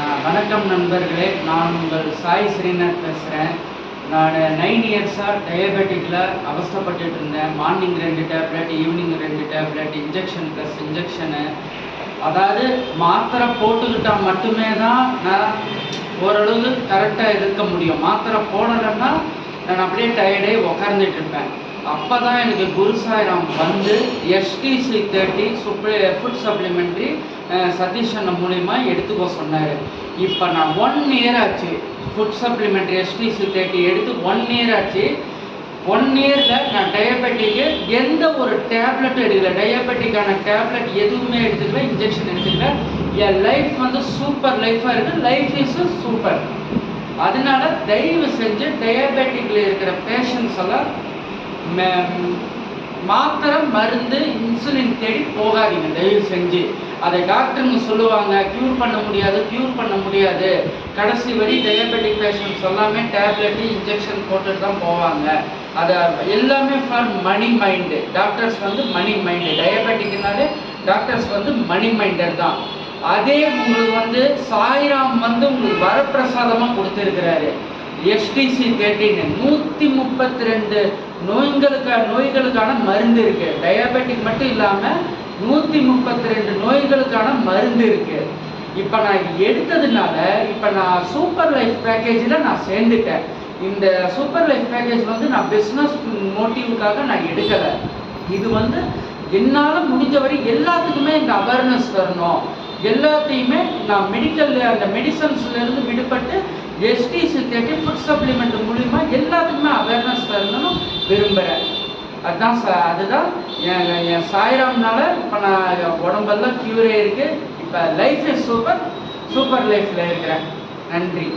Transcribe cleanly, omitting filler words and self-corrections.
வணக்கம் நண்பர்களே, நான் உங்கள் சாய் ஸ்ரீநாத் பேசுகிறேன். நான் 9 இயர்ஸாக டயபெட்டிக்கில் அவஸ்தைப்பட்டு இருந்தேன். Morning 2 tablet, evening 2 tablet, injection plus injection. அதாவது மாத்திரை போட்டுக்கிட்டால் மட்டுமே தான் நான் ஓரளவு கரெக்டாக இருக்க முடியும். மாத்திரை போடலைன்னா நான் அப்படியே டயர்டே உட்காந்துட்டு இருப்பேன். அப்போ தான் எனக்கு குரு சாய்ராம் வந்து STC30 ஃபுட் சப்ளிமெண்ட்ரி சதீஷ் அண்ணன் மூலிமா எடுத்துக்கோ சொன்னார். இப்போ நான் 1 இயர் ஆச்சு ஃபுட் சப்ளிமெண்ட்ரி STC30 எடுத்து 1 இயர் ஆச்சு. 1 இயரில் நான் டயபெட்டிக்கு எந்த ஒரு டேப்லெட்டும் எடுக்கல. டயபெட்டிக்கான டேப்லெட் எதுவுமே எடுத்துக்கல, இன்ஜெக்ஷன் எடுத்துக்கல. என் லைஃப் வந்து சூப்பர் லைஃபாக இருக்குது. Life is super. அதனால தயவு செஞ்சு டயபெட்டிக்கில் இருக்கிற பேஷண்ட்ஸ் எல்லாம் மாத்திரை மருந்து இன்சுலின் தேடி போகாதீங்க தயவு செஞ்சு. அதை டாக்டருங்க சொல்லுவாங்க க்யூர் பண்ண முடியாது. கடைசி வரை டயபெட்டிக் பேஷண்ட்ஸ் எல்லாமே டேப்லெட்டு இன்ஜெக்ஷன் போட்டுட்டு தான் போவாங்க. அதை எல்லாமே ஃபார் மணி மைண்டு. டாக்டர்ஸ் வந்து மணி மைண்டு. டயபெட்டிக்னாலே டாக்டர்ஸ் வந்து மணி மைண்டர் தான். அதே உங்களுக்கு வந்து சாய்ராம் வந்து உங்களுக்கு வரப்பிரசாதமாக கொடுத்துருக்கிறாரு. STC30 132 நோய்களுக்கான மருந்து இருக்கு. டயபெட்டிக் மட்டும் இல்லாமல் 132 நோய்களுக்கான மருந்து இருக்கு. இப்போ நான் எடுத்ததுனால இப்போ நான் சூப்பர் லைஃப் பேக்கேஜில் நான் சேர்ந்துட்டேன். இந்த சூப்பர் லைஃப் பேக்கேஜ் வந்து நான் பிஸ்னஸ் மோட்டிவுக்காக நான் எடுக்கலை. இது வந்து என்னால் முடிஞ்ச வரை எல்லாத்துக்குமே இந்த அவேர்னஸ் வரணும். எல்லாத்தையுமே நான் அந்த மெடிசன்ஸ்லேருந்து விடுபட்டு STC30 ஃபுட் சப்ளிமெண்ட் மூலிமா எல்லாத்துக்குமே அவேர்னஸ் தரணும்னு விரும்புகிறேன். அதுதான் என் சாய்ராம்னால இப்போ நான் உடம்பெல்லாம் க்யூரே இருக்குது. இப்போ லைஃப் இஸ் சூப்பர் லைஃப்பில் இருக்கிறேன். நன்றி.